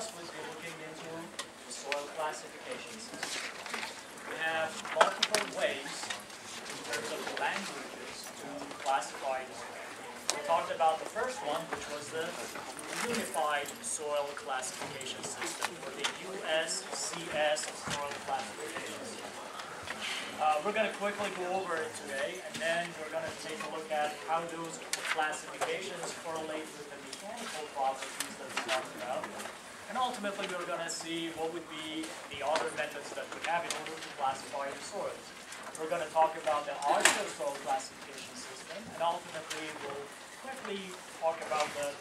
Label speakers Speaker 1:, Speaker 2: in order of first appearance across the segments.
Speaker 1: us would be looking into the soil classification system. We have multiple ways in terms of languages to classify the soil. We talked about the first one, which was the Unified Soil Classification System, or the USCS Soil Classification System. We're going to quickly go over it today, and then we're going to take a look at how those classifications correlate with the mechanical properties that we talked about. And ultimately, we're going to see what would be the other methods that we have in order to classify the soils. We're going to talk about the AASHTO soil classification system, and ultimately, we'll quickly talk about the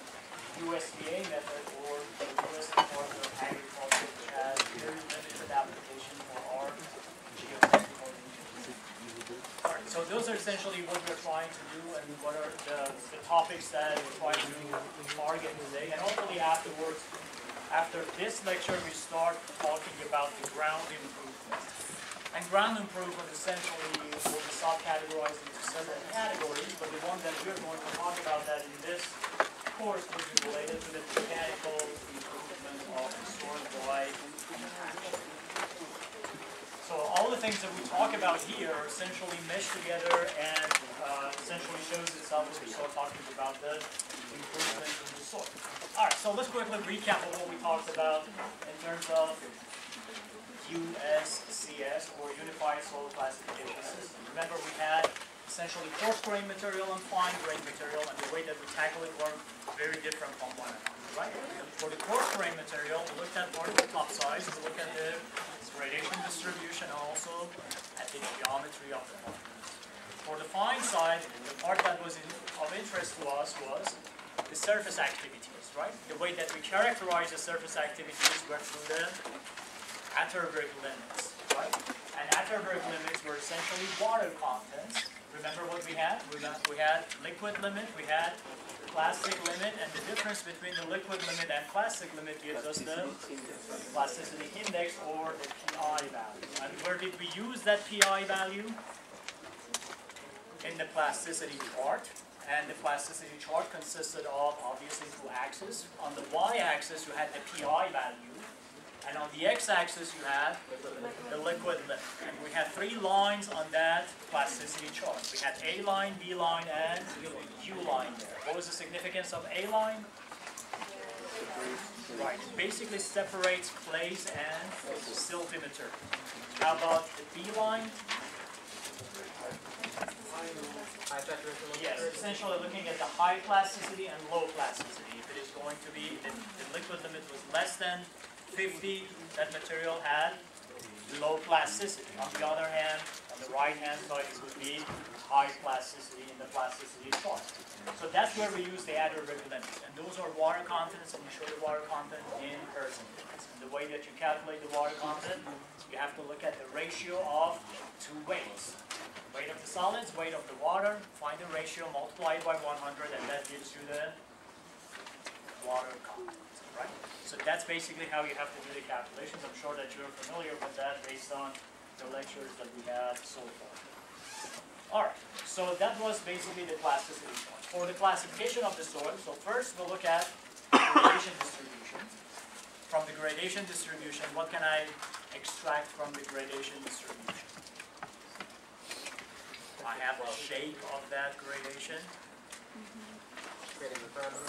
Speaker 1: USDA method, or the U.S. Department of Agriculture, which has very limited application for our geotechnical engineers. Alright, so those are essentially what we're trying to do, and what are the topics that we're trying to target today. And hopefully afterwards, after this lecture, we start talking about the ground improvement. And ground improvement essentially will be subcategorized into several categories, but the one that we're going to talk about that in this course will be related to the mechanical improvement of the soil by action. So all the things that we talk about here are essentially meshed together and essentially shows itself as we start talking about the improvement in the soil. Alright, so let's quickly recap of what we talked about in terms of USCS, or Unified Soil Classification System. Remember, we had essentially coarse-grained material and fine-grained material, and the way that we tackle it were very different from one another, right? For the coarse-grained material, we looked at particle top size, we looked at the gradation distribution, and also at the geometry of the particles. For the fine side, the part that was of interest to us was the surface activities, right? The way that we characterize the surface activities were through the Atterberg limits, right? And Atterberg limits were essentially water contents. Remember what we had? We had liquid limit, we had plastic limit, and the difference between the liquid limit and plastic limit gives us the plasticity index, or the PI value. And where did we use that PI value? In the plasticity chart. And the plasticity chart consisted of, obviously, two axes. On the y-axis, you had the PI value. And on the x-axis, you have the liquid limit. And we had three lines on that plasticity chart. We had A line, B line, and U line there. What was the significance of A line? Right, it basically separates clays and silty material. How about the B line? Yes, essentially looking at the high plasticity and low plasticity. If it is going to be, the liquid limit was less than 50, that material had low plasticity. On the other hand, on the right-hand side, it would be high plasticity in the plasticity chart. So that's where we use the Atterberg limits. And those are water contents, and we show the water content in percentages. And the way that you calculate the water content, you have to look at the ratio of two weights. Weight of the solids, weight of the water, find the ratio, multiply it by 100, and that gives you the water content, right? So that's basically how you have to do the calculations. I'm sure that you're familiar with that based on the lectures that we had so far. Alright, so that was basically the plasticity chart. For the classification of the soil, so first we'll look at gradation distribution. From the gradation distribution, what can I extract from the gradation distribution? I have the shape of that gradation.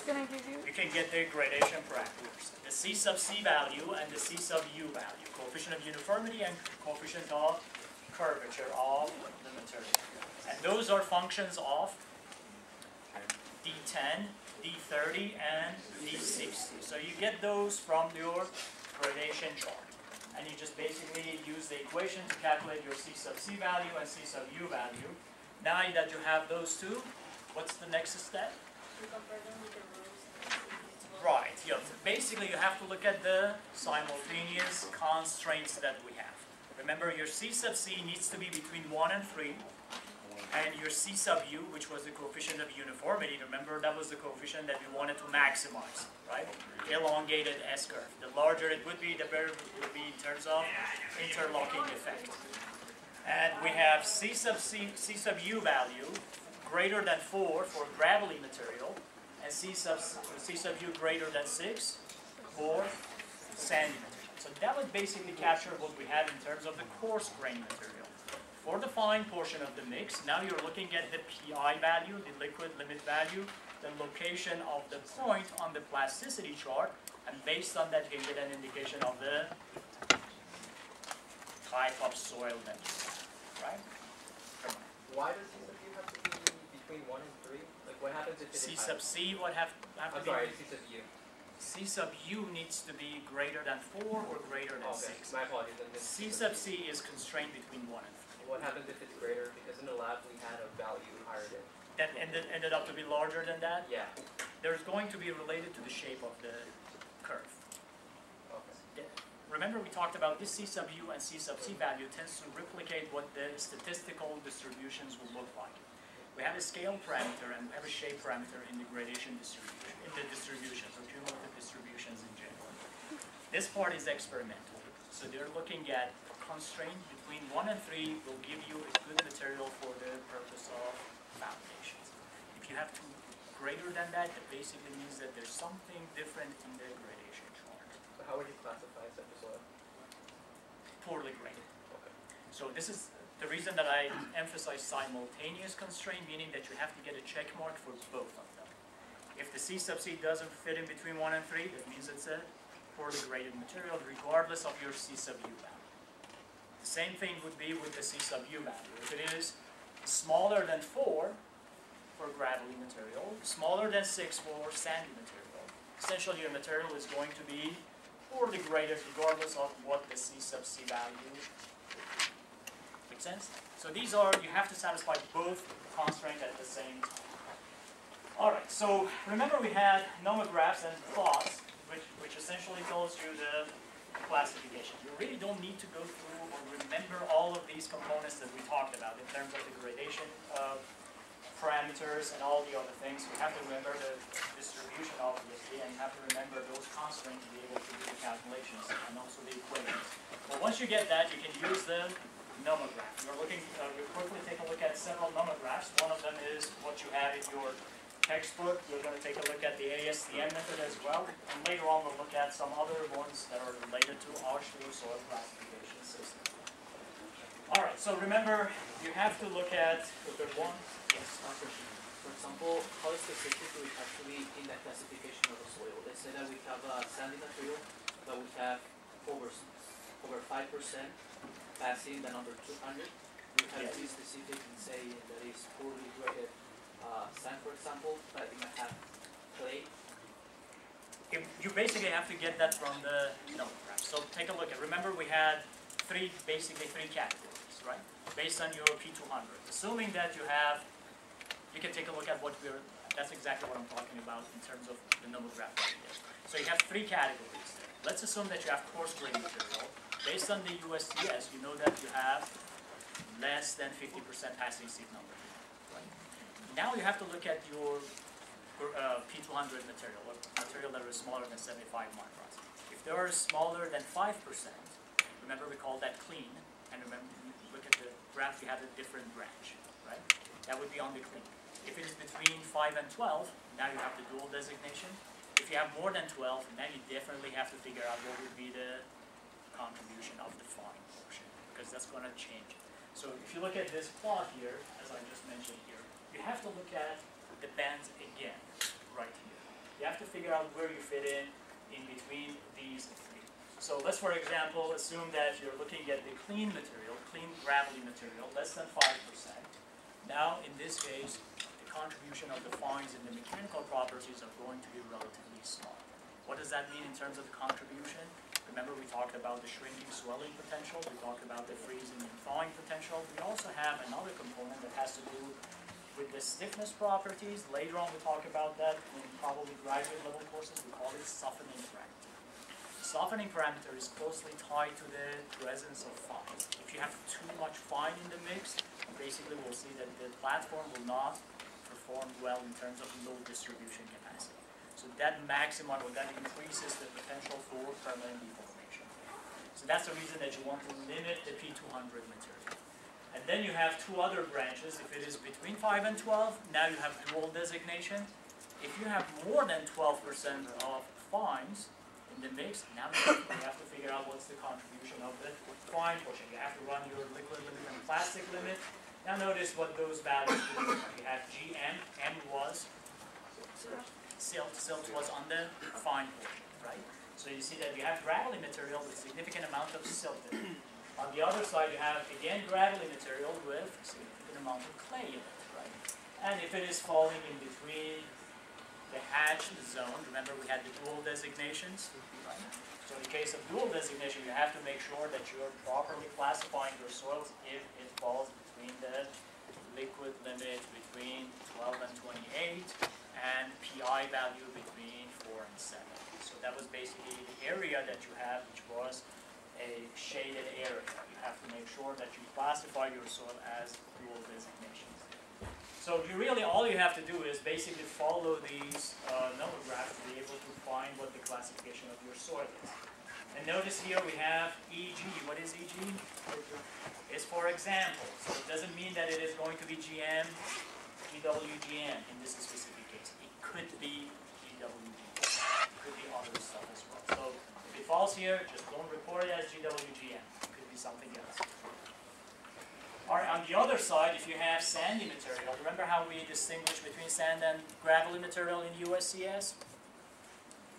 Speaker 2: Can I give you?
Speaker 1: You can get the gradation parameters. The C sub C value and the C sub U value. Coefficient of uniformity and coefficient of curvature of the material. And those are functions of D10, D30, and D60. So you get those from your gradation chart. And you just basically use the equation to calculate your C sub C value and C sub U value. Now that you have those two, what's the next step?
Speaker 2: Compare them with the rules.
Speaker 1: Right, yeah. Basically you have to look at the simultaneous constraints that we have. Remember, your C sub C needs to be between 1 and 3, and your C sub U, which was the coefficient of uniformity, remember that was the coefficient that we wanted to maximize, right? Elongated S-curve. The larger it would be, the better it would be in terms of interlocking effect. And we have C sub U value greater than 4 for gravelly material, and C sub U greater than 6 for sandy material. So that would basically capture what we have in terms of the coarse grain material. For the fine portion of the mix, now you're looking at the PI value, the liquid limit value, the location of the point on the plasticity chart, and based on that you can get an indication of the type of soil that you have, right?
Speaker 3: Why does C sub U have to be between 1 and 3? Like what happens if it
Speaker 1: C
Speaker 3: is
Speaker 1: sub C would have to
Speaker 3: I'm
Speaker 1: be...
Speaker 3: sorry, C sub U.
Speaker 1: C sub U needs to be greater than 4 or greater than
Speaker 3: Okay,
Speaker 1: 6.
Speaker 3: my apologies. Then this
Speaker 1: C sub C is constrained between 1 and 3.
Speaker 3: What happens if it's greater? Because in the lab we had a value higher than.
Speaker 1: That ended up to be larger than that.
Speaker 3: Yeah.
Speaker 1: There's going to be related to the shape of the curve.
Speaker 3: Okay.
Speaker 1: Remember we talked about this C sub U and C sub C value tends to replicate what the statistical distributions will look like. We have a scale parameter and we have a shape parameter in the gradation distribution, in the distributions, or cumulative distributions in general. This part is experimental. So they're looking at a constraint between 1 and 3 will give you a good material for the purpose of foundations. If you have two greater than that, it basically means that there's something different in the gradation chart.
Speaker 3: So how would you classify such a soil?
Speaker 1: Poorly graded.
Speaker 3: Okay.
Speaker 1: So this is the reason that I emphasize simultaneous constraint, meaning that you have to get a check mark for both of them. If the C sub C doesn't fit in between 1 and 3, that means it's a poorly graded material regardless of your C sub U value. The same thing would be with the C sub U value. If it is smaller than 4 for gravelly material, smaller than 6 for sandy material, essentially your material is going to be poorly graded regardless of what the C sub C value is. Make sense? So these are, you have to satisfy both constraints at the same time. Alright, so remember we had nomographs and plots, which essentially tells you the classification. You really don't need to go through or remember all of these components that we talked about in terms of the gradation parameters and all the other things. You have to remember the distribution obviously, and you have to remember those constraints to be able to do the calculations and also the equations. But once you get that, you can use the nomograph. We'll quickly take a look at several nomographs. One of them is what you have in your textbook. We're going to take a look at the ASTM method as well, and later on we'll look at some other ones that are related to AASHTO soil classification system. Alright, so remember, you have to look at the one. Yes.
Speaker 4: For example, how specific do we have to be in the classification of the soil? Let's say that we have a sandy material that we have over 5% passing the number 200. We have to be specific in saying that it's poorly graded sand, for example, but it might have clay.
Speaker 1: You basically have to get that from the nomograph. So take a look at, remember we had basically three categories, right? Based on your P200. Assuming that you have, you can take a look at that's exactly what I'm talking about in terms of the nomograph right here. So you have three categories there. Let's assume that you have coarse grain material. Based on the USDS, you know that you have less than 50% passing seed number. Right? Now you have to look at your P200 material, or material that is smaller than 75 microns. If they are smaller than 5%, remember we call that clean, and remember, look at the graph, you have a different branch, right? That would be on the clean. If it is between 5 and 12, now you have the dual designation. If you have more than 12, then you definitely have to figure out what would be the contribution of the fine portion, because that's going to change. So if you look at this plot here, as I just mentioned here, you have to look at the bands again, right here. You have to figure out where you fit in between these three. So let's, for example, assume that you're looking at the clean material, clean gravelly material, less than 5%. Now, in this case, the contribution of the fines and the mechanical properties are going to be relatively small. What does that mean in terms of the contribution? Remember we talked about the shrinking swelling potential, we talked about the freezing and thawing potential. We also have another component that has to do with the stiffness properties. Later on we'll talk about that in probably graduate level courses. We call it softening parameter. The softening parameter is closely tied to the presence of fine. If you have too much fine in the mix, basically we'll see that the platform will not perform well in terms of low distribution capacity. So that maximum, or that increases the potential for permanent deformation. So that's the reason that you want to limit the P200 material. And then you have two other branches. If it is between 5 and 12, now you have dual designation. If you have more than 12% of fines, in the mix. Now we have to figure out what's the contribution of the fine portion. You have to run your liquid limit and plastic limit. Now notice what those values do. You have GM, M was silt was on the fine portion, right? So you see that you have gravelly material with significant amount of silt in it. On the other side, you have, again, gravelly material with significant amount of clay in it, right? And if it is falling in between the hatched zone, remember we had the dual designations, right? So in the case of dual designation, you have to make sure that you're properly classifying your soils if it falls between the liquid limit between 12 and 28 and PI value between 4 and 7. So that was basically the area that you have, which was a shaded area. You have to make sure that you classify your soil as dual designations. So you really, all you have to do is basically follow these nomographs to be able to find what the classification of your soil is. And notice here we have EG. What is EG? It's for example. So it doesn't mean that it is going to be GM, GWGM in this specific case. It could be GWGM. It could be other stuff as well. So if it falls here, just don't report it as GWGM. It could be something else. All right, on the other side, if you have sandy material, remember how we distinguish between sand and gravelly material in USCS?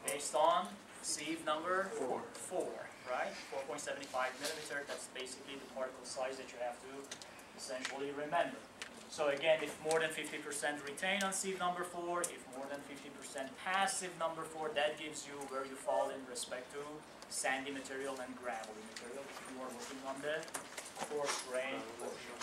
Speaker 1: Based on sieve number 4, right? 4.75 millimeter, that's basically the particle size that you have to essentially remember. So again, if more than 50% retain on sieve number 4, if more than 50% pass sieve number 4, that gives you where you fall in respect to sandy material and gravelly material if you are looking on the coarse grain portion.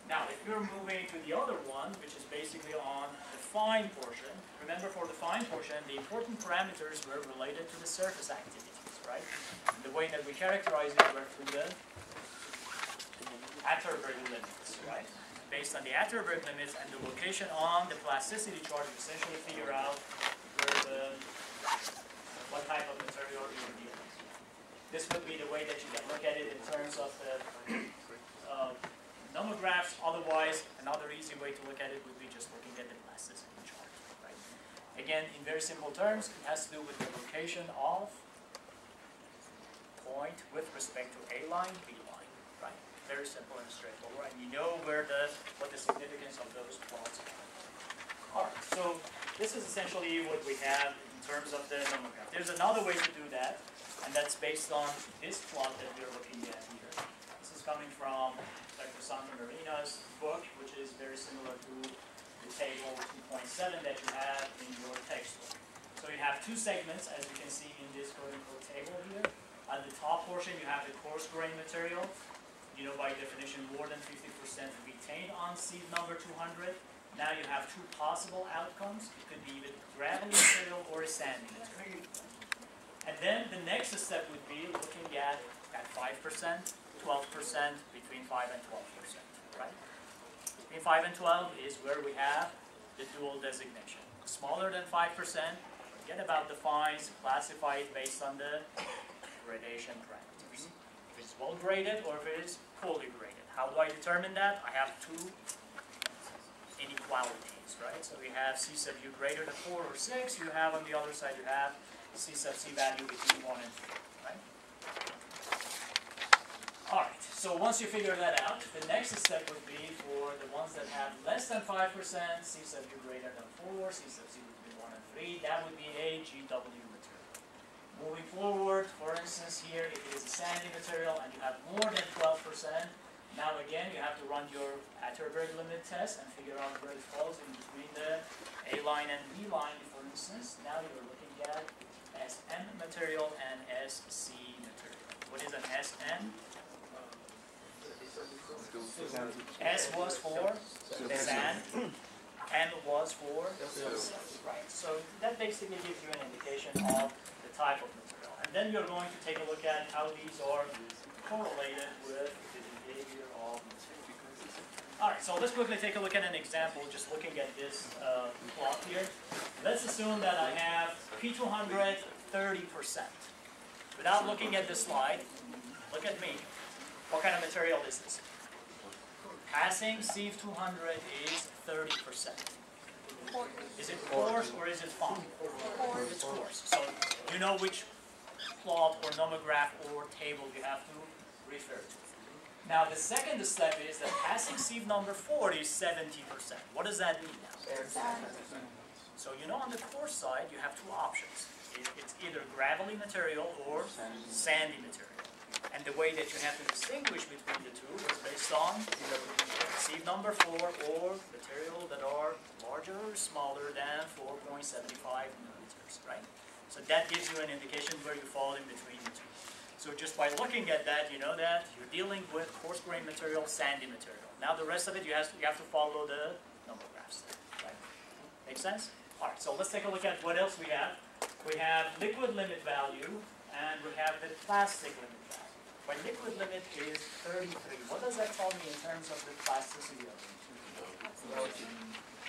Speaker 1: Now, if you're moving to the other one, which is basically on the fine portion, remember for the fine portion, the important parameters were related to the surface activities, right? And the way that we characterize it were through the Atterberg limits, right? Based on the Atterberg limits and the location on the plasticity chart, you essentially figure out where what type of material you're dealing with. This would be the way that you can look at it in terms of the nomographs. Otherwise, another easy way to look at it would be just looking at the plasticity chart. Right? Again, in very simple terms, it has to do with the location of point with respect to A line, B line. Right? Very simple and straightforward. And you know what the significance of those plots are. All right. So this is essentially what we have in terms of the nomograph. There's another way to do that, and that's based on this plot that we're looking at here. This is coming from Dr. Santa Marina's book, which is very similar to the table 2.7 that you have in your textbook. So you have two segments, as you can see in this quote-unquote table here. On the top portion, you have the coarse grain material. You know, by definition, more than 50% retained on sieve number 200. Now you have two possible outcomes. It could be either gravelly material or a sandy material. And then the next step would be looking at 5%, 12%, between 5 and 12%, right? Between 5 and 12 is where we have the dual designation. Smaller than 5%, forget about the fines, classify it based on the gradation parameters. If it's well graded or if it is poorly graded. How do I determine that? I have two inequalities, right? So we have C sub U greater than 4 or 6. You have on the other side, you have C sub C value between 1 and 3, right? All right, so once you figure that out, the next step would be for the ones that have less than 5%, C sub U greater than 4, C sub C between 1 and 3, that would be a GW material. Moving forward, for instance here, if it is a sandy material and you have more than 12%, now again you have to run your Atterberg limit test and figure out where it falls in between the A line and B line, for instance. Now you're looking at SM material and SC material. What is an SM? S was for sand, M was for silt, right? So that basically gives you an indication of the type of material. And then you're going to take a look at how these are correlated with the behavior of material. All right, so let's quickly take a look at an example, just looking at this plot here. Let's assume that I have P200 30%. Without looking at this slide, look at me. What kind of material is this? Passing sieve 200 is 30%. Is it coarse or is it fine?
Speaker 2: Coarse.
Speaker 1: It's coarse. So you know which plot or nomograph or table you have to refer to. Now the second step is that passing sieve number 4 is 70%. What does that mean now? So you know on the coarse side you have two options. It's either gravelly material or sandy material. And the way that you have to distinguish between the two is based on sieve number 4 or material that are larger or smaller than 4.75 millimeters, right? So that gives you an indication where you fall in between the two. So just by looking at that, you know that you're dealing with coarse grain material, sandy material. Now the rest of it, you have to follow the nomographs, right? Make sense? All right, so let's take a look at what else we have. We have liquid limit value, and we have the plastic limit value. My liquid limit is 33. What does that tell me in terms of the plasticity of it?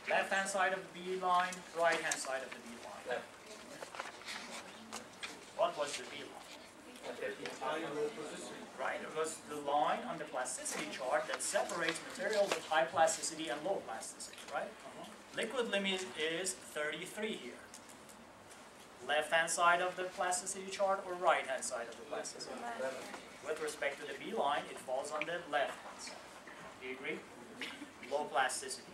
Speaker 1: Left-hand side of the B line, right-hand side of the B line. What was the B line? Right, it was the line on the plasticity chart that separates material with high plasticity and low plasticity, right? Liquid limit is 33 here. Left-hand side of the plasticity chart or right-hand side of the plasticity? With respect to the B line, it falls on the left-hand side. Do you agree? Low plasticity.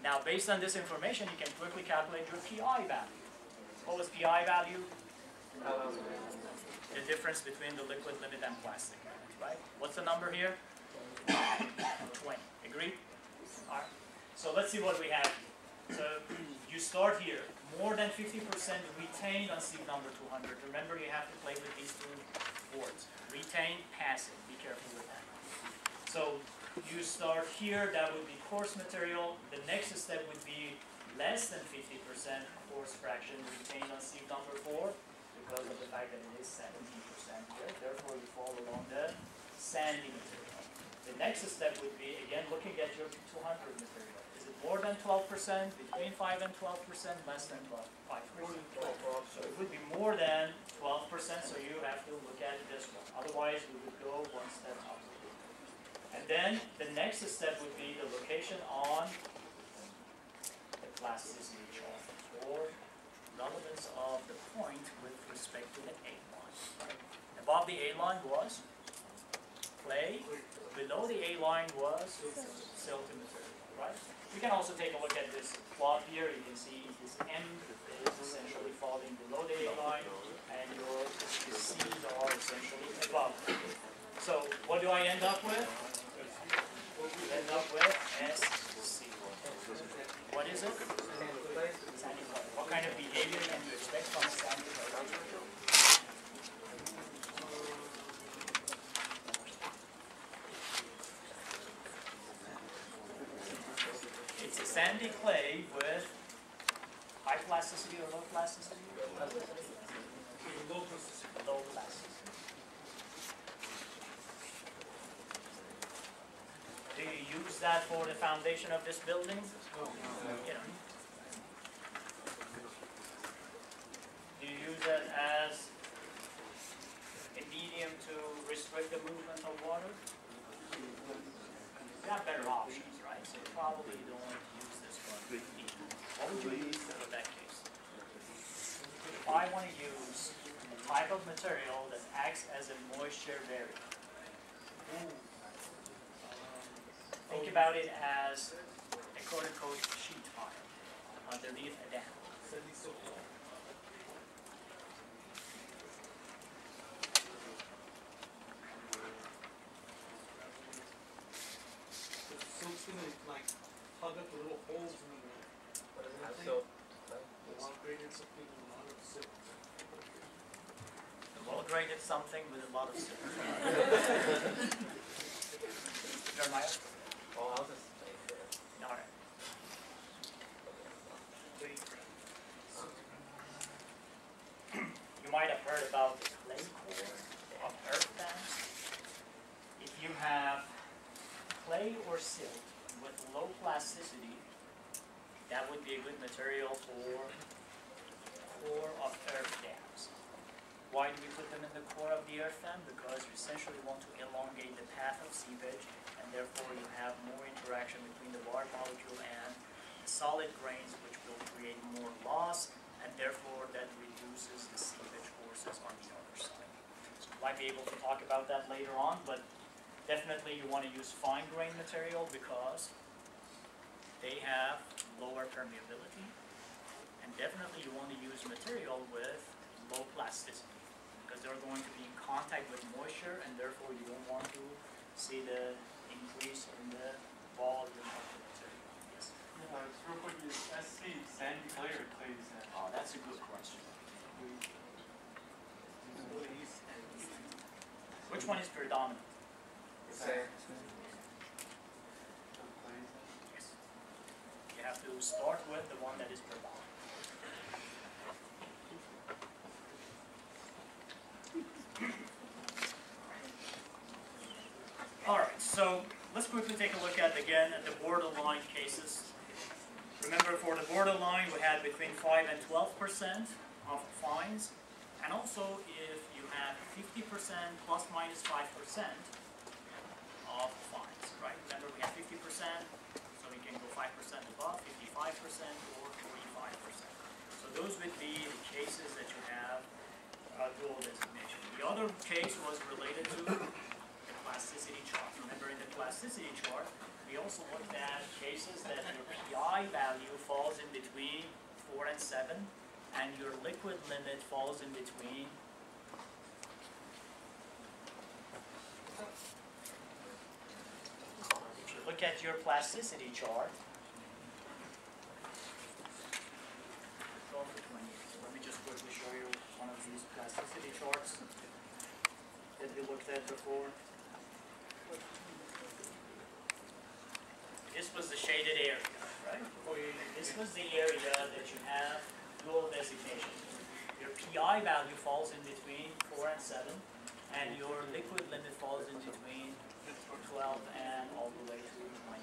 Speaker 1: Now, based on this information, you can quickly calculate your PI value. What was PI value? The difference between the liquid limit and plastic limit, right? What's the number here? 20. Agreed? All right. So let's see what we have. So you start here. More than 50% retained on sieve number 200. Remember, you have to play with these two words. Retained, passive. Be careful with that. So you start here. That would be coarse material. The next step would be less than 50% coarse fraction retained on sieve number 4 because of the fact that it is 17% here. Therefore, you fall along the sandy material. The next step would be, again, looking at your 200 material. Is it more than 12%, between 5 and 12%, less than 5%? So it would be more than 12%, so you have to look at this one. Otherwise, we would go one step up. And then the next step would be the location on the plasticity chart, or relevance of the point with respect to the A line. Right? Above the A line was clay, below the A line was silty material, right? We can also take a look at this plot here. You can see this M is essentially falling below the A line, and your C's are essentially above. So what do I end up with? End up with SC. What is it? Sandy clay. What kind of behavior can you expect from a sandy clay? It's a sandy clay with high plasticity or low plasticity? Low plasticity. Low plasticity. Do you use that for the foundation of this building? You know. Do you use it as a medium to restrict the movement of water? You have better options, right? So you probably don't use this one either. What would you use for that case? If I want to use a type of material that acts as a moisture barrier, think about it as a quote-unquote sheet pile underneath a dam.
Speaker 5: It's gonna like plug up the little holes in the
Speaker 3: So,
Speaker 5: well-graded something with a lot of silt.
Speaker 1: Well-graded something with a lot of silt. Jeremiah?
Speaker 3: oh, I'll just make sure.
Speaker 1: All right. You might have heard about the clay core of earth dams. If you have clay or silt with low plasticity, that would be a good material for core of earth dams. Why do we put them in the core of the earth dam? Because you essentially want to elongate the path of seepage, and therefore you have more interaction between the water molecule and solid grains, which will create more loss, and therefore that reduces the seepage forces on the other side. So we might be able to talk about that later on, but definitely you want to use fine grain material because they have lower permeability, and definitely you want to use material with low plasticity because they're going to be in contact with moisture, and therefore you don't want to see the increase in the volume of the material. Yes.
Speaker 6: Just real quick, is SC sandy clay or clay sand?
Speaker 1: Oh, that's a good question. Which one is predominant?
Speaker 3: Sand.
Speaker 1: Yes. You have to start with the one that is predominant. Alright, so let's quickly take a look at the borderline cases. Remember, for the borderline we had between 5 and 12% of fines, and also if you have 50% plus minus 5% of fines, right? Remember, we have 50%, so we can go 5% above, 55% or 45%. So those would be the cases that you have dual designation. The other case was related to the plasticity chart. Remember, in the plasticity chart, we also looked at cases that your PI value falls in between 4 and 7, and your liquid limit falls in between. If you look at your plasticity chart, 12 to 20. So let me just quickly show you one of these plasticity charts that we looked at before. This was the shaded area, right? This was the area that you have dual designation. Your PI value falls in between 4 and 7, and your liquid limit falls in between 12 and all the way to 20.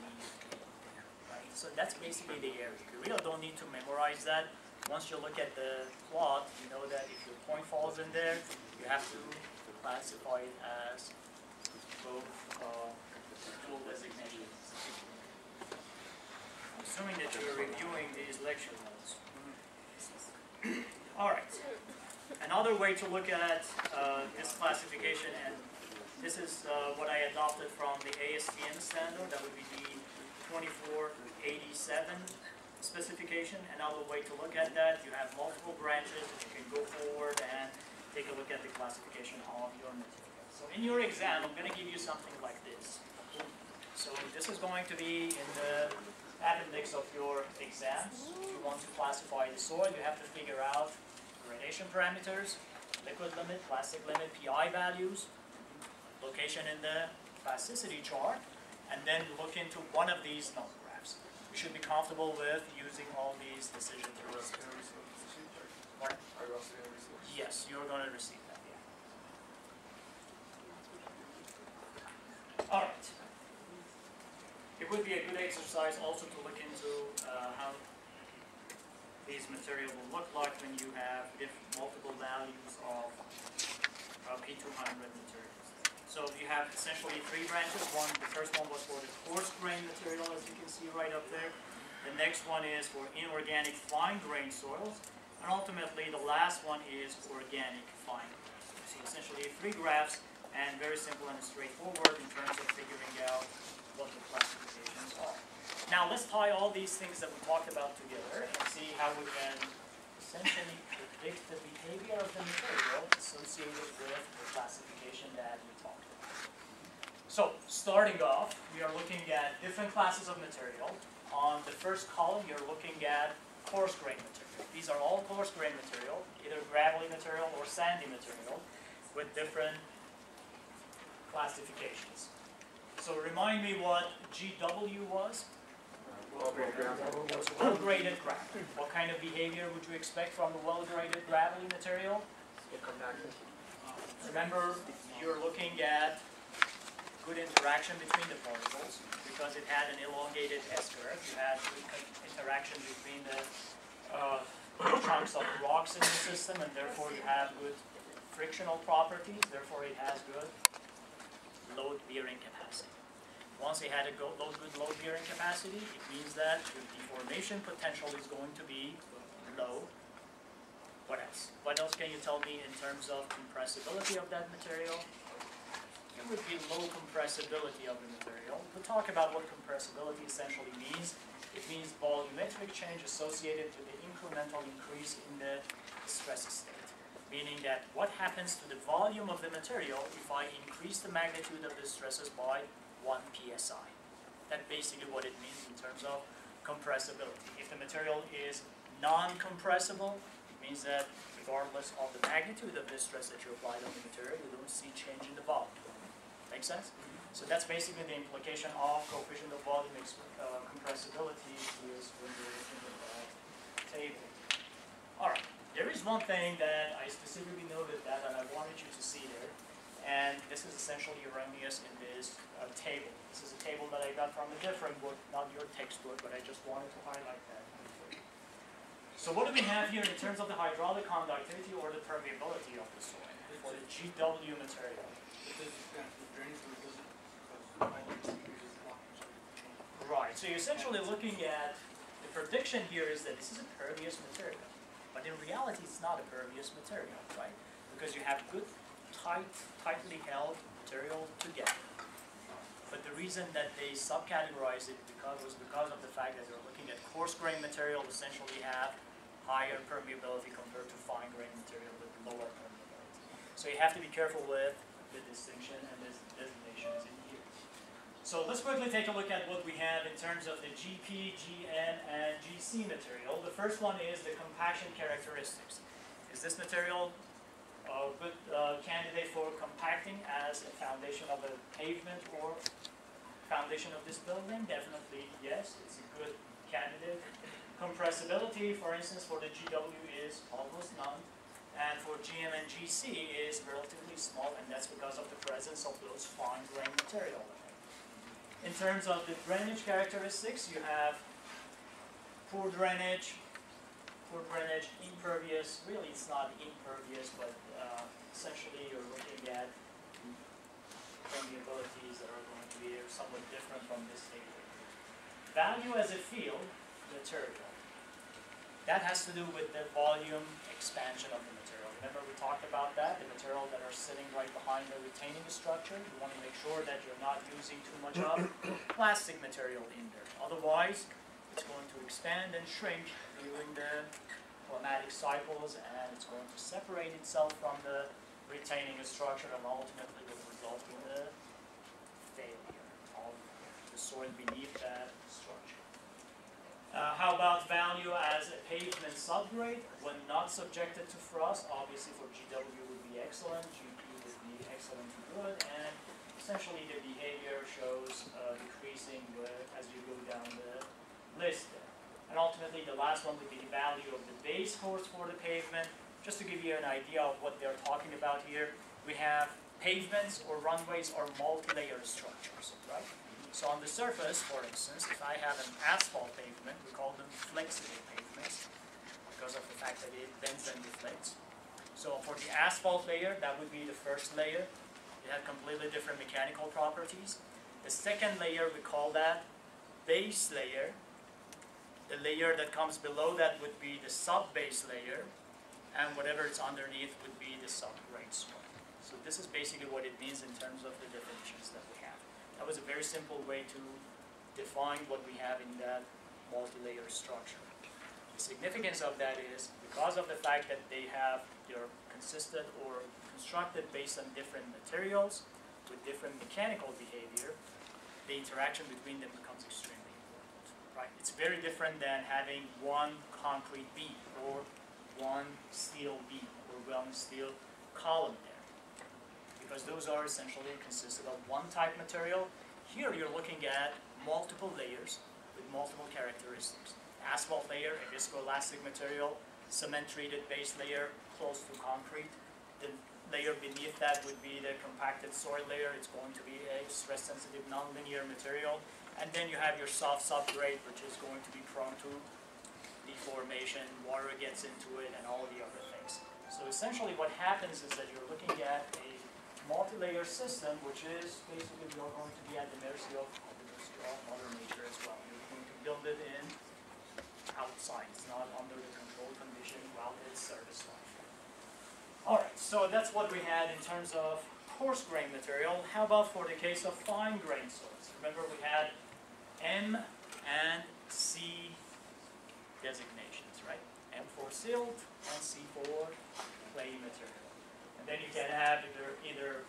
Speaker 1: Right? So that's basically the area. You really don't need to memorize that. Once you look at the plot, you know that if your point falls in there, you have to classify it as both dual designations. Assuming that you're reviewing these lecture notes. All right. Another way to look at this classification, and this is what I adopted from the ASTM standard, that would be the 2487 specification. Another way to look at that, you have multiple branches, you can go forward and take a look at the classification of your material. So in your exam, I'm going to give you something like this. So this is going to be in the appendix of your exams. If you want to classify the soil, you have to figure out gradation parameters, liquid limit, plastic limit, PI values, location in the plasticity chart, and then look into one of these number graphs. You should be comfortable with using all these decision tools. Pardon?
Speaker 6: Are you also going to receive?
Speaker 1: Yes, you're going to receive that. Yeah. All right. It would be a good exercise also to look into how these materials will look like when you have multiple values of P200 materials. So you have essentially 3 branches. The first one was for the coarse grain material, as you can see right up there. The next one is for inorganic fine grain soils. And ultimately, the last one is organic fine grain. So you see essentially 3 graphs, and very simple and straightforward in terms of figuring out what the classifications are. Now let's tie all these things that we talked about together and see how we can essentially predict the behavior of the material associated with the classification that we talked about. So starting off, we are looking at different classes of material. On the first column, you're looking at coarse grain material. These are all coarse grain material, either gravelly material or sandy material, with different classifications. So remind me what GW was? Well-graded gravel. What kind of behavior would you expect from the well-graded gravelly material? Remember, you're looking at good interaction between the particles because it had an elongated S-curve. You had good interaction between the chunks of rocks in the system, and therefore you have good frictional properties. Therefore, it has good load-bearing capacity. Once they had a good load bearing capacity, it means that your deformation potential is going to be low. What else? What else can you tell me in terms of compressibility of that material? It would be low compressibility of the material. We'll talk about what compressibility essentially means. It means volumetric change associated with the incremental increase in the stress state. Meaning that what happens to the volume of the material if I increase the magnitude of the stresses by 1 psi. That's basically what it means in terms of compressibility. If the material is non-compressible, it means that regardless of the magnitude of the stress that you applied on the material, you don't see change in the volume. Make sense? So that's basically the implication of coefficient of volume compressibility is when you're looking at that table. All right. There is one thing that I specifically noted that and I wanted you to see there, and this is essentially erroneous in this table. This is a table that I got from a different book, not your textbook, but I just wanted to highlight that. So what do we have here in terms of the hydraulic conductivity or the permeability of the soil for the GW material? Right, so you're essentially looking at, the prediction here is that this is a pervious material. But in reality, it's not a pervious material, right? Because you have good, tightly held material together. But the reason that they subcategorize it was because of the fact that they're looking at coarse-grained material essentially have higher permeability compared to fine-grained material with lower permeability. So you have to be careful with the distinction and the designations in here. So let's quickly take a look at what we have in terms of the GP, GN, and GC material. The first one is the compaction characteristics. Is this material a good candidate for compacting as a foundation of a pavement or foundation of this building? Definitely yes, it's a good candidate. Compressibility, for instance, for the GW is almost none. And for GM and GC is relatively small, and that's because of the presence of those fine-grained material. In terms of the drainage characteristics, you have poor drainage, impervious. Really, it's not impervious, but essentially you're looking at permeabilities that are going to be somewhat different from this table. Value as a field material. That has to do with the volume expansion of the material. Remember we talked about that, the material that are sitting right behind the retaining structure. You want to make sure that you're not using too much of plastic material in there. Otherwise, it's going to expand and shrink during the climatic cycles, and it's going to separate itself from the retaining structure and ultimately will result in the failure of the soil beneath that structure. How about value as a pavement subgrade when not subjected to frost? Obviously for GW would be excellent, GP would be excellent to good, and essentially the behavior shows decreasing as you go down the list there. And ultimately the last one would be the value of the base course for the pavement. Just to give you an idea of what they're talking about here, we have pavements or runways or multi-layer structures, right? So on the surface, for instance, if I have an asphalt pavement, we call them flexible pavements because of the fact that it bends and deflects. So for the asphalt layer, that would be the first layer. It had completely different mechanical properties. The second layer, we call that base layer. The layer that comes below that would be the sub-base layer, and whatever is underneath would be the subgrade soil. So this is basically what it means in terms of the definitions that we have. That was a very simple way to define what we have in that multi-layer structure. The significance of that is because of the fact that they're consistent or constructed based on different materials with different mechanical behavior, the interaction between them becomes extremely important, right? It's very different than having one concrete beam or one steel beam or one steel column there, because those are essentially consisted of one type material. Here you're looking at multiple layers with multiple characteristics. Asphalt layer, a viscoelastic material, cement-treated base layer close to concrete. The layer beneath that would be the compacted soil layer. It's going to be a stress-sensitive nonlinear material. And then you have your soft subgrade, which is going to be prone to deformation, water gets into it, and all the other things. So essentially what happens is that you're looking at a multi-layer system, which is basically you're going to be at the mercy of Mother Nature as well. You're going to build it in outside. It's not under the controlled condition while it's service life. All right, so that's what we had in terms of coarse grain material. How about for the case of fine grain soils? Remember we had M and C designations, right? M for silt and C for clay material. And then you can have either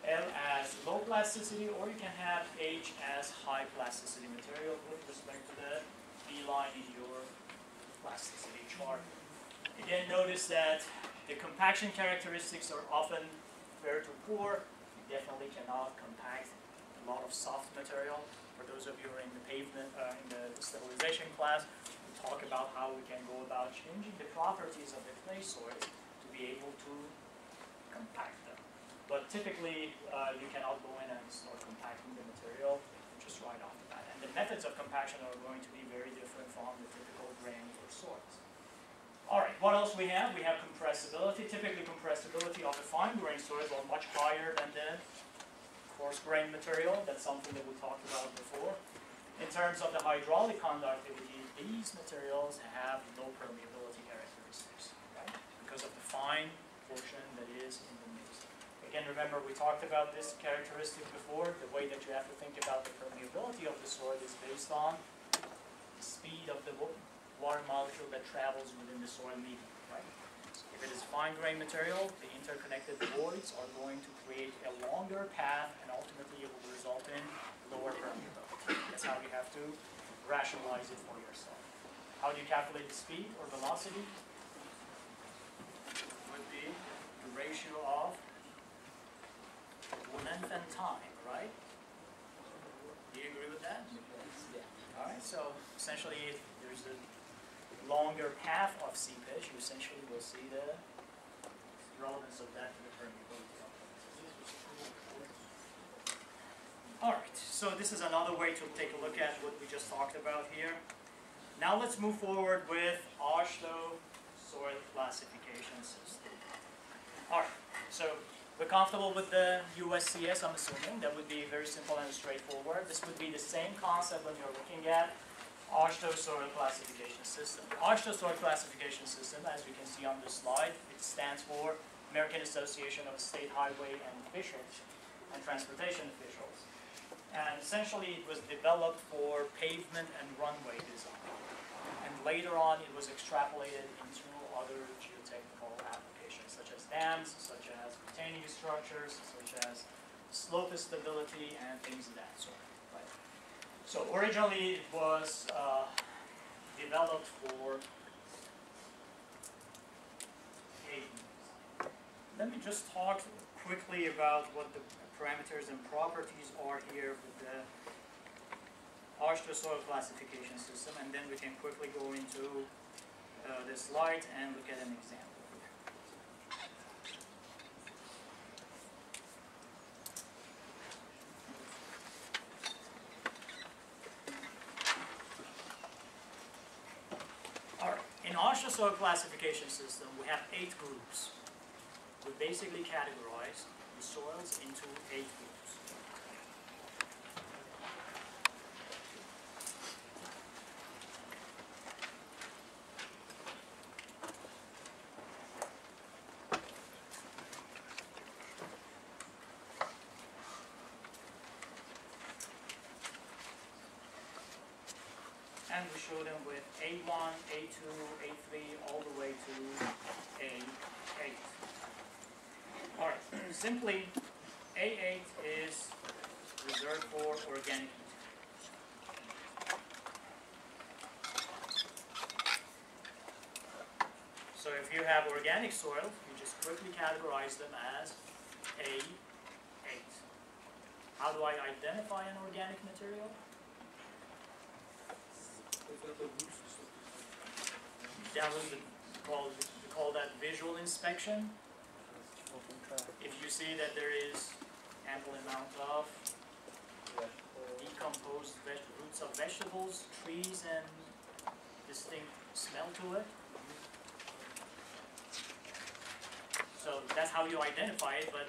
Speaker 1: L as low plasticity, or you can have H as high plasticity material with respect to the B line in your plasticity chart. Again, notice that the compaction characteristics are often very poor. You definitely cannot compact a lot of soft material. For those of you who are in the pavement, in the stabilization class, we talk about how we can go about changing the properties of the clay soils to be able to compact them. But typically, you cannot go in and start compacting the material just right off the bat. And the methods of compaction are going to be very different from the typical grains or soils. All right, what else we have? We have compressibility. Typically, compressibility of the fine grain soils are much higher than the coarse grain material. That's something that we talked about before. In terms of the hydraulic conductivity, these materials have low permeability characteristics, right? Because of the fine portion that is in the mix. Again, remember we talked about this characteristic before. The way that you have to think about the permeability of the soil is based on the speed of the water molecule that travels within the soil medium, right? So if it is fine grain material, the interconnected voids are going to create a longer path, and ultimately it will result in lower permeability. That's how you have to rationalize it for yourself. How do you calculate the speed or velocity? Would be the ratio of length and time, right? Do you agree with that? All right, so essentially if there's a longer path of seepage, you essentially will see the relevance of that to the permeability of it. All right, so this is another way to take a look at what we just talked about here. Now let's move forward with AASHTO soil classification system. All right, so we're comfortable with the USCS, I'm assuming. That would be very simple and straightforward. This would be the same concept when you're looking at AASHTO soil classification system. AASHTO soil classification system, as you can see on this slide, it stands for American Association of State Highway and Officials and Transportation Officials. And essentially it was developed for pavement and runway design. And later on it was extrapolated into other geotechnical applications, such as dams, such as retaining structures, such as slope stability, and things of that sort. Right? So originally it was developed for pavement. Let me just talk quickly about what the parameters and properties are here with the AASHTO soil classification system, and then we can quickly go into the slide and look at an example. All right, in AASHTO soil classification system, we have 8 groups. We basically categorize the soils into 8 groups. And we show them with A1, A2, A3, all the way to A8. All right, simply A8 is reserved for organic materials. So if you have organic soil, you just quickly categorize them as A8. How do I identify an organic material? That was we call that visual inspection. If you see that there is ample amount of decomposed roots of vegetables, trees, and distinct smell to it. So that's how you identify it, but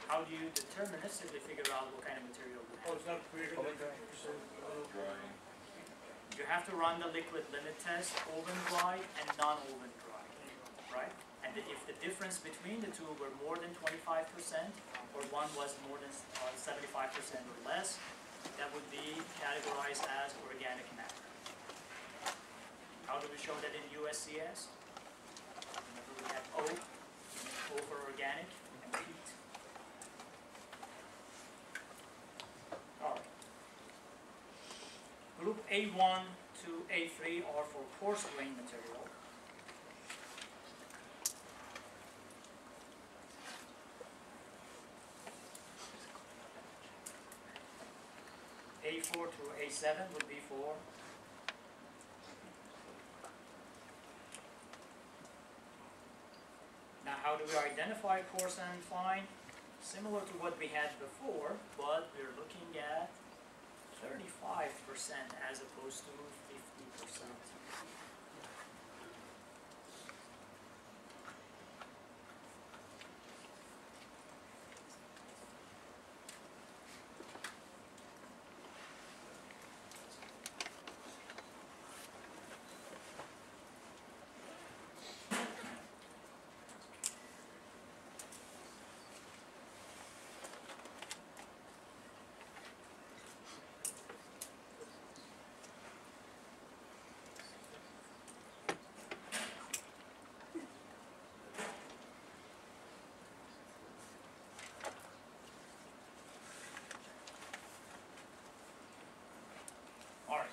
Speaker 1: how do you deterministically figure out what kind of material you
Speaker 5: Oh,
Speaker 1: have?
Speaker 5: it's not created.
Speaker 1: You have to run the liquid limit test, oven dry and non-oven dry, right? And if the difference between the two were more than 25%, or one was more than 75% or less, that would be categorized as organic matter. How do we show that in USCS? Remember we have O for organic, and peat. All right. Group A1 to A3 are for coarse grain material. A4 to A7 would be for now, how do we identify coarse and fine? Similar to what we had before, but we're looking at 35% as opposed to 50%.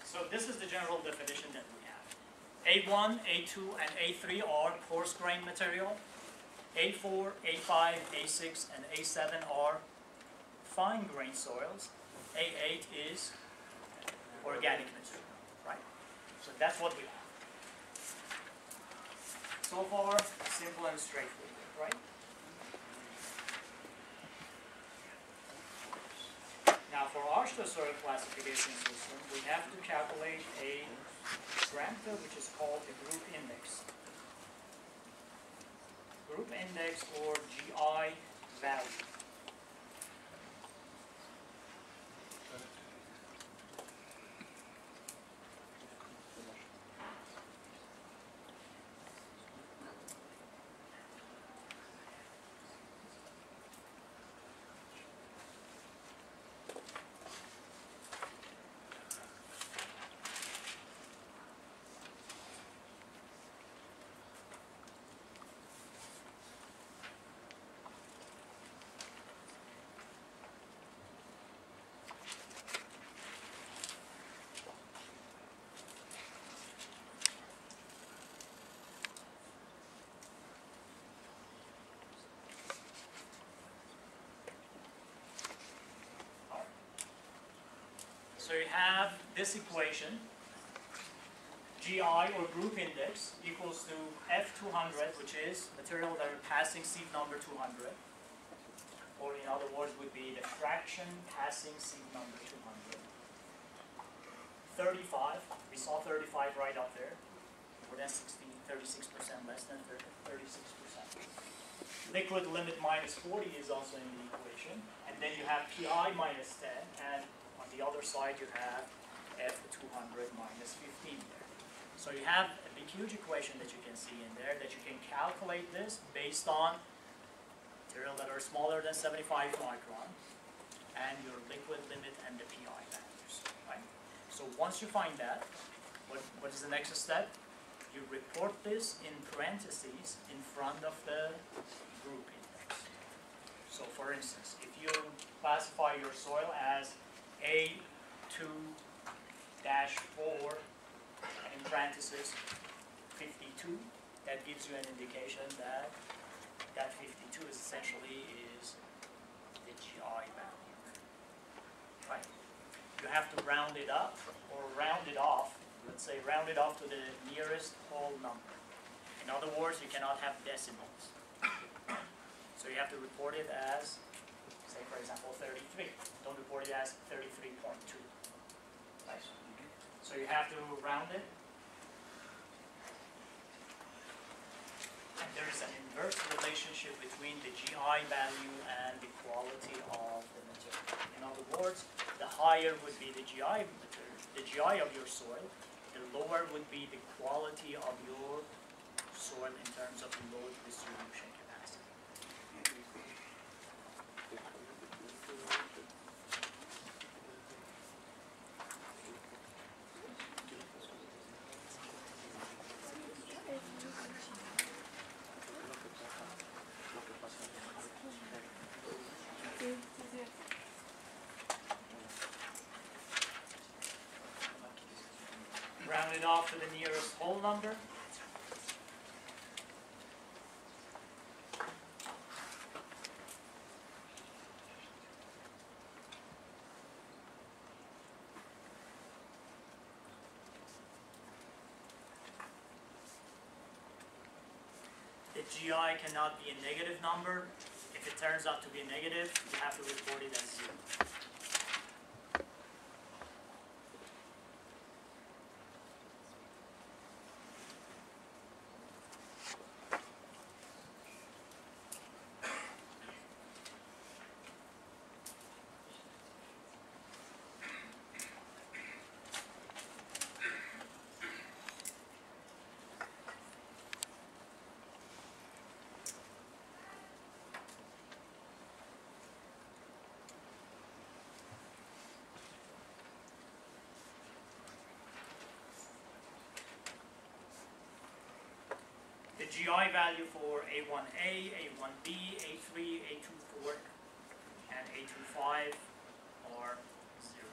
Speaker 1: So this is the general definition that we have. A1, A2, and A3 are coarse grain material. A4, A5, A6, and A7 are fine grain soils. A8 is organic material, right? So that's what we have. So far, simple and straightforward, right? Now for AASHTO soil classification system, we have to calculate a parameter which is called the group index. Group index or GI value. So you have this equation, GI or group index equals to F200, which is material that are passing seed number 200, or in other words would be the fraction passing seed number 200. 35, we saw 35 right up there, more than 60, 36% less than 36%. Liquid limit minus 40 is also in the equation, and then you have PI minus 10, and on the other side you have F200 minus 15 there. So you have a big huge equation that you can see in there that you can calculate this based on material that are smaller than 75 micron and your liquid limit and the PI values, right? So once you find that, what is the next step? You report this in parentheses in front of the group index. So for instance, if you classify your soil as A2-4 in parentheses 52, that gives you an indication that that 52 is essentially is the GI value, right? You have to round it up or round it off. Let's say round it off to the nearest whole number. In other words, you cannot have decimals. So you have to report it as, say for example, 33. Don't report it as 33.2. Right? So you have to round it. And there is an inverse relationship between the GI value and the quality of the material. In other words, the higher would be the GI material, the GI of your soil, the lower would be the quality of your soil in terms of load distribution capacity. Round it off to the nearest whole number. The GI cannot be a negative number. If it turns out to be negative, you have to report it as 0. The GI value for A1A, A1B, A3, A24, and A25 are 0.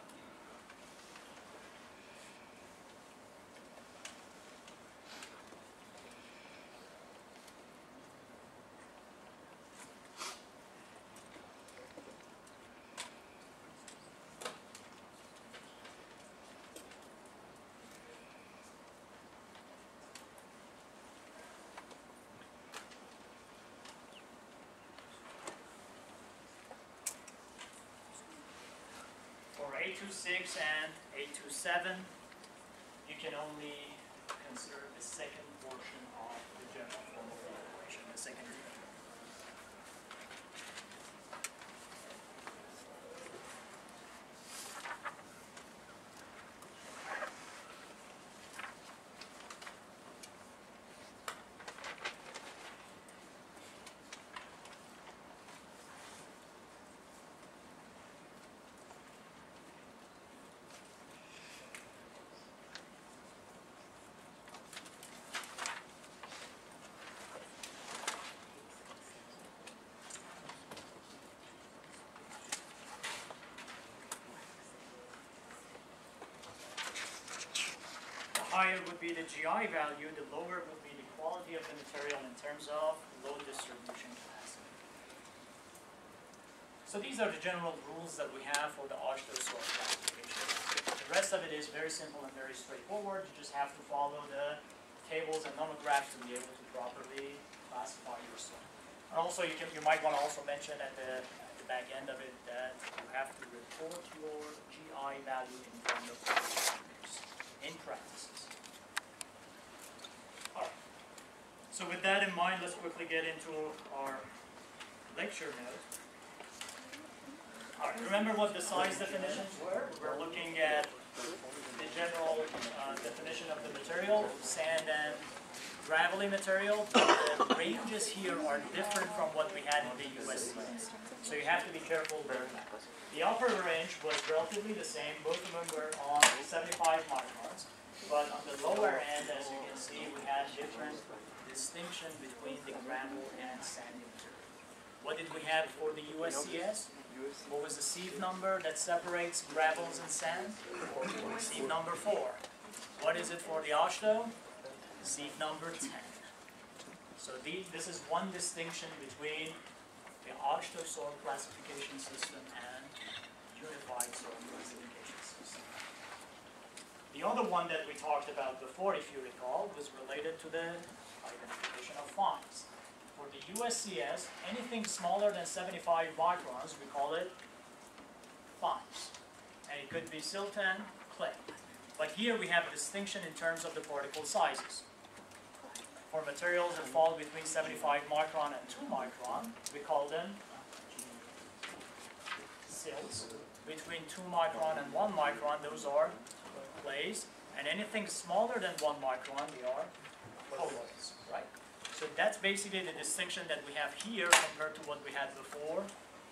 Speaker 1: For A26 and A27, you can only consider the second portion of the general form of the equation, the second term. Higher would be the GI value, the lower would be the quality of the material in terms of load distribution capacity. So these are the general rules that we have for the AASHTO soil classification. The rest of it is very simple and very straightforward. You just have to follow the tables and nomographs to be able to properly classify your soil. And also you might want to also mention at the back end of it that you have to report your GI value in front of in parentheses. Alright. So with that in mind, let's quickly get into our lecture note. Alright, remember what the size definitions were? We're looking at the general definition of the material, sand and gravelly material. The ranges here are different from what we had in the USCS. So you have to be careful with that. The upper range was relatively the same, both of them were on 75 microns, but on the lower end, as you can see, we had different distinction between the gravel and sandy material. What did we have for the USCS? What was the sieve number that separates gravels and sand? Sieve number 4. What is it for the AASHTO? Sieve number 10. So this is one distinction between the AASHTO soil classification system and unified soil classification system. The other one that we talked about before, if you recall, was related to the identification of fines. For the USCS, anything smaller than 75 microns, we call it fines. And it could be siltan, clay. But here we have a distinction in terms of the particle sizes. For materials that fall between 75 micron and 2 micron, we call them silts. Between 2 micron and 1 micron, those are clays. And anything smaller than 1 micron, they are colloids, right? So that's basically the distinction that we have here compared to what we had before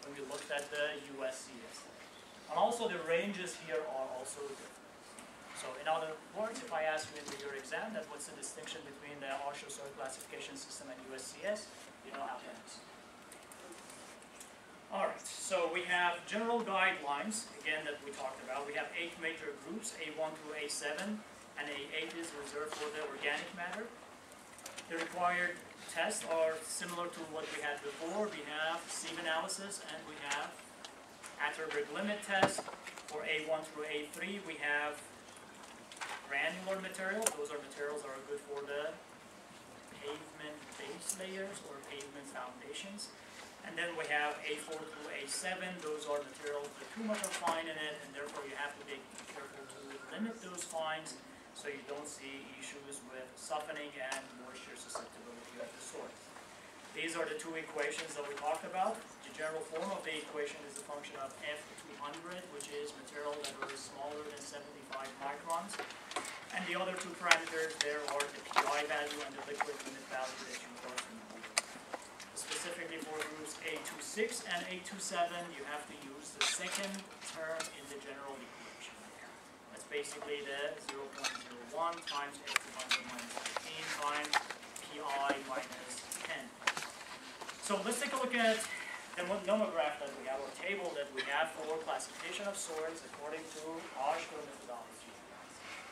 Speaker 1: when we looked at the USCS. And also the ranges here are also different. So in other words, if I ask you in your exam that what's the distinction between the AASHTO soil classification system and USCS, you know how to answer. Alright, so we have general guidelines, again, that we talked about. We have 8 major groups, A1 through A7, and A8 is reserved for the organic matter. The required tests are similar to what we had before. We have sieve analysis and we have Atterberg limit test. For A1 through A3, we have granular material. Those are materials that are good for the pavement base layers or pavement foundations. And then we have A4 through A7. Those are materials with too much of fine in it, and therefore you have to be careful to limit those fines so you don't see issues with softening and moisture susceptibility of the soil. These are the 2 equations that we talked about. The general form of the equation is a function of F200, which is material that is smaller than 75 microns. And the other 2 parameters there are the PI value and the liquid limit value that you are familiar with. Specifically for groups A26 and A27, you have to use the second term in the general equation. That's basically the 0.01 times F to the minus 15 times PI minus 10. So let's take a look at the nomograph that we have, or table that we have for classification of soils according to AASHTO methodology.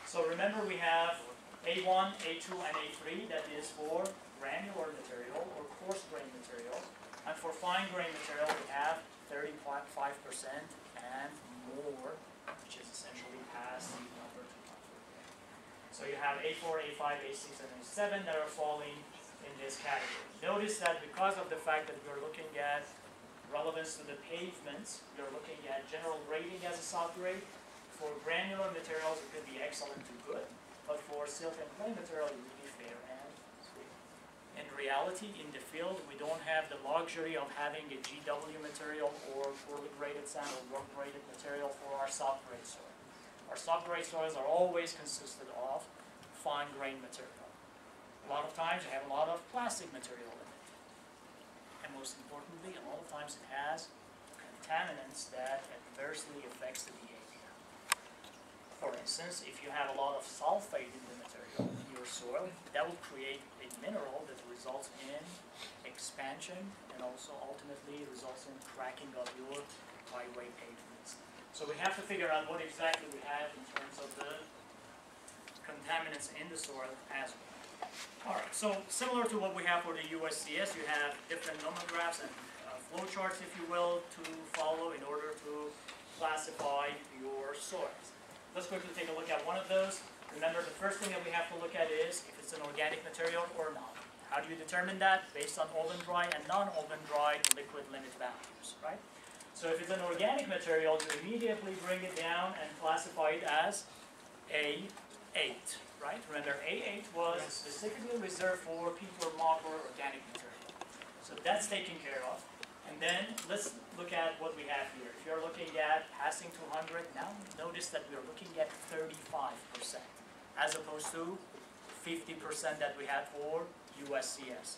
Speaker 1: So remember we have A1, A2, and A3, that is for granular material or coarse grain material. And for fine grain material, we have 35% and more, which is essentially past the number 200. So you have A4, A5, A6, and A7 that are falling in this category. Notice that because of the fact that we're looking at relevance to the pavements, we're looking at general grading as a soft grade. For granular materials, it could be excellent to good, but for silt and clay material, it would be fair and sweet. In reality, in the field, we don't have the luxury of having a GW material or poorly graded sand or work graded material for our soft grade soil. Our soft grade soils are always consisted of fine grain material. A lot of times, you have a lot of plastic material in it. And most importantly, a lot of times it has contaminants that adversely affects the pH. For instance, if you have a lot of sulfate in the material in your soil, that will create a mineral that results in expansion and also ultimately results in cracking of your highway pavements. So we have to figure out what exactly we have in terms of the contaminants in the soil as well. Alright, so similar to what we have for the USCS, you have different nomographs and flow charts, if you will, to follow in order to classify your soils. Let's quickly take a look at one of those. Remember, the first thing that we have to look at is if it's an organic material or not. How do you determine that? Based on oven dry and non-oven dry liquid limit values, right? So if it's an organic material, you immediately bring it down and classify it as A8, right? Remember, A8 was specifically reserved for peat or mock or organic material. So that's taken care of. And then let's look at what we have here. If you're looking at passing 200, now notice that we're looking at 35% as opposed to 50% that we had for USCS.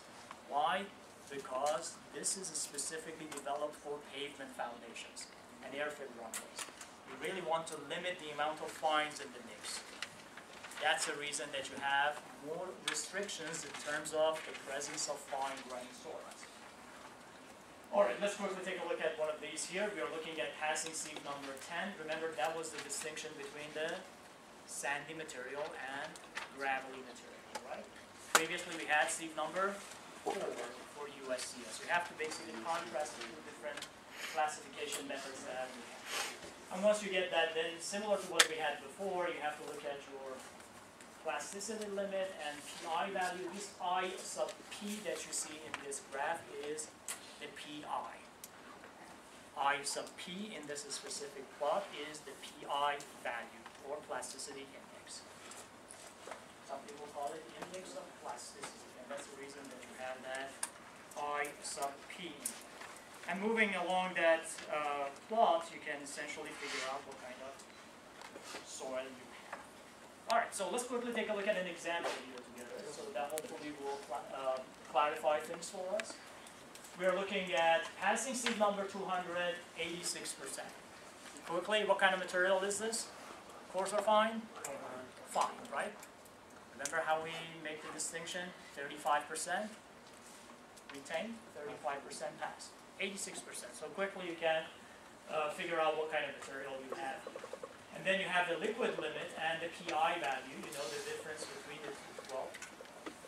Speaker 1: Why? Because this is specifically developed for pavement foundations and airfield runways. We really want to limit the amount of fines in the mix. That's the reason that you have more restrictions in terms of the presence of fine grained soils. Alright, let's quickly take a look at one of these here. We are looking at passing sieve number 10. Remember, that was the distinction between the sandy material and gravelly material, right? Previously, we had sieve number 4 for USCS. So you have to basically contrast the 2 different classification methods that we have. And once you get that, then similar to what we had before, you have to look at your plasticity limit and PI value. This I sub P that you see in this graph is the PI. I sub P in this specific plot is the PI value, or plasticity index. Some people call it index of plasticity. That's the reason that you have that I sub P. And moving along that plot, you can essentially figure out what kind of soil you have. All right, so let's quickly take a look at an example here together, so that hopefully will clarify things for us. We are looking at passing seed number 200, 86%. Quickly, what kind of material is this? Coarse or fine? Fine, right? Remember how we make the distinction? 35% retain, 35% pass. 86%. So quickly you can figure out what kind of material you have. And then you have the liquid limit and the PI value. You know the difference between the two. Well,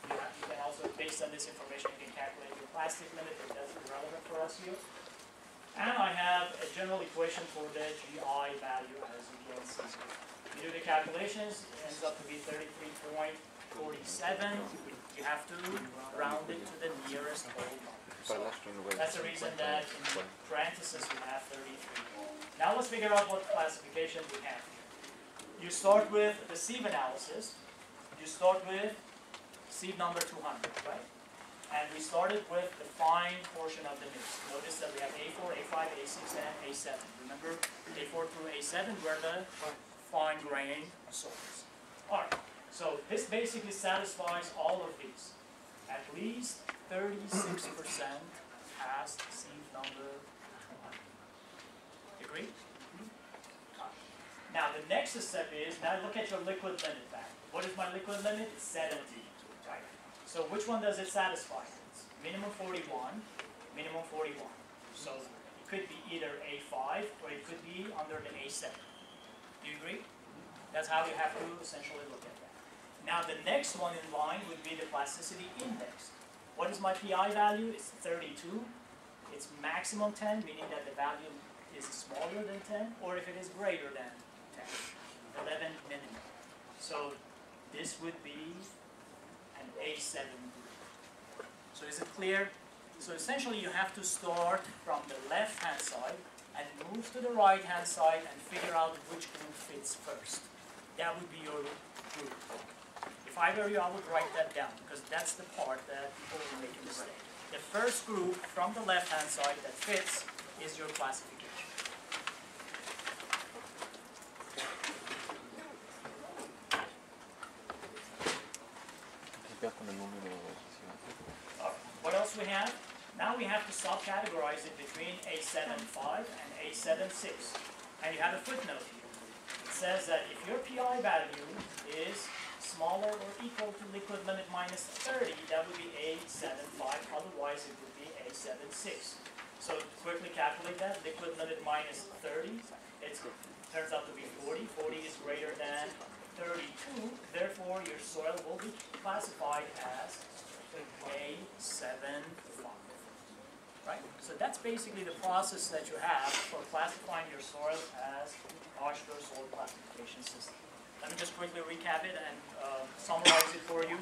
Speaker 1: you can also, based on this information, you can calculate your plastic limit, but that's irrelevant for us here. And I have a general equation for the GI value, as you can see. You do the calculations, it ends up to be 33.47. You have to round it to the nearest whole number. So that's the reason that in parentheses we have 33. Now let's figure out what classification we have. You start with the sieve analysis. You start with sieve number 200, right? And we started with the fine portion of the mix. Notice that we have A4, A5, A6, and A7. Remember, A4 through A7 were the fine grain soils. All right, so this basically satisfies all of these. At least 36% past sieve number 200. Agree? Now the next step is, now look at your liquid limit back. What is my liquid limit? It's 70. Right? So which one does it satisfy? It's minimum 41, minimum 41. So it could be either A5 or it could be under the A7. Do you agree? That's how you have to essentially look at that. Now the next one in line would be the plasticity index. What is my PI value? It's 32. It's maximum 10, meaning that the value is smaller than 10, or if it is greater than 10. 11 minimum. So this would be an A7 group. So is it clear? So essentially you have to start from the left-hand side and move to the right-hand side and figure out which group fits first. That would be your group. If I were you, I would write that down, because that's the part that people will make a mistake. The first group from the left-hand side that fits is your classification. What else we have? Now we have to subcategorize it between A7.5 and A7.6. And you have a footnote here. It says that if your PI value is smaller or equal to liquid limit minus 30, that would be A7.5, otherwise it would be A7.6. So to quickly calculate that, liquid limit minus 30, it turns out to be 40. 40 is greater than 32, therefore your soil will be classified as A7.5. Right? So that's basically the process that you have for classifying your soil as AASHTO soil classification system. Let me just quickly recap it and summarize it for you.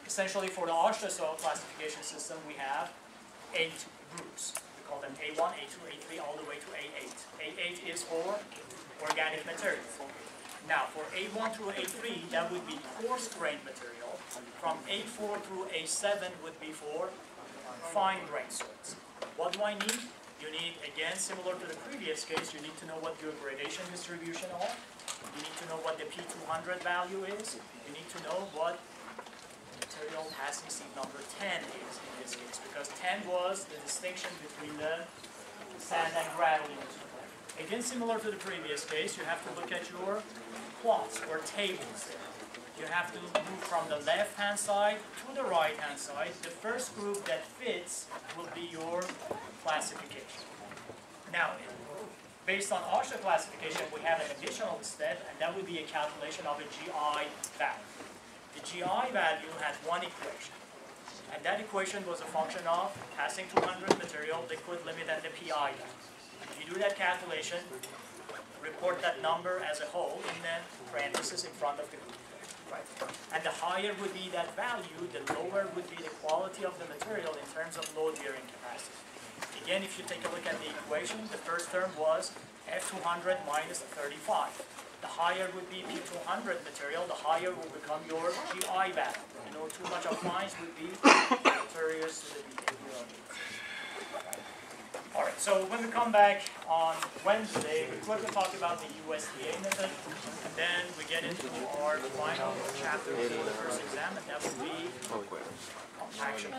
Speaker 1: Essentially, for the AASHTO soil classification system, we have 8 groups. We call them A1, A2, A3, all the way to A8. A8 is for organic material. Now, for A1 through A3, that would be coarse-grained material. From A4 through A7 would be for fine-grained soils. What do I need? You need, again, similar to the previous case, you need to know what your gradation distribution are. You need to know what the P200 value is. You need to know what material passing seed number 10 is in this case, because 10 was the distinction between the sand and gravel units. Again, similar to the previous case, you have to look at your plots or tables there. You have to move from the left-hand side to the right-hand side. The first group that fits will be your classification. Now, based on AASHTO classification, we have an additional step, and that would be a calculation of a GI value. The GI value had one equation, and that equation was a function of passing 200 material, liquid limit, and the PI value. If you do that calculation, report that number as a whole in the parentheses in front of the group. Right. And the higher would be that value, the lower would be the quality of the material in terms of load-bearing capacity. Again, if you take a look at the equation, the first term was F200 minus 35. The higher would be P200 material, the higher will become your GI value. know too much of fines would be deleterious to the behavior of it. Alright, so when we come back on Wednesday, we quickly talk about the USDA method, and then we get into our final chapter for the first exam, and that will be actions.